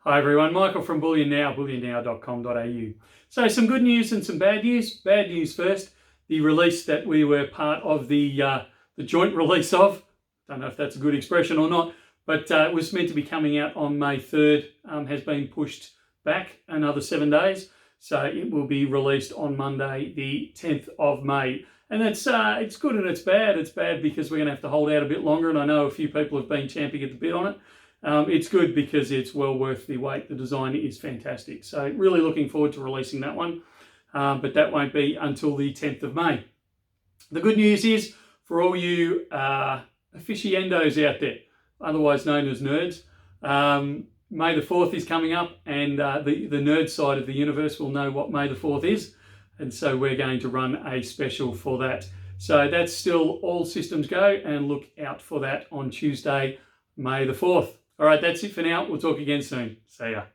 Hi everyone, Michael from Bullion Now, bullionnow.com.au. So some good news and some bad news. Bad news first, the release that we were part of the joint release of, don't know if that's a good expression or not, but it was meant to be coming out on May 3rd, has been pushed back another 7 days. So it will be released on Monday, the 10th of May. And that's it's good and it's bad. It's bad because we're going to have to hold out a bit longer, and I know a few people have been champing at the bit on it. It's good because it's well worth the wait. The design is fantastic. So really looking forward to releasing that one. But that won't be until the 10th of May. The good news is for all you aficionados out there, otherwise known as nerds, May the 4th is coming up, and the nerd side of the universe will know what May the 4th is. And so we're going to run a special for that. So that's still all systems go, and look out for that on Tuesday, May the 4th. All right, that's it for now. We'll talk again soon. See ya.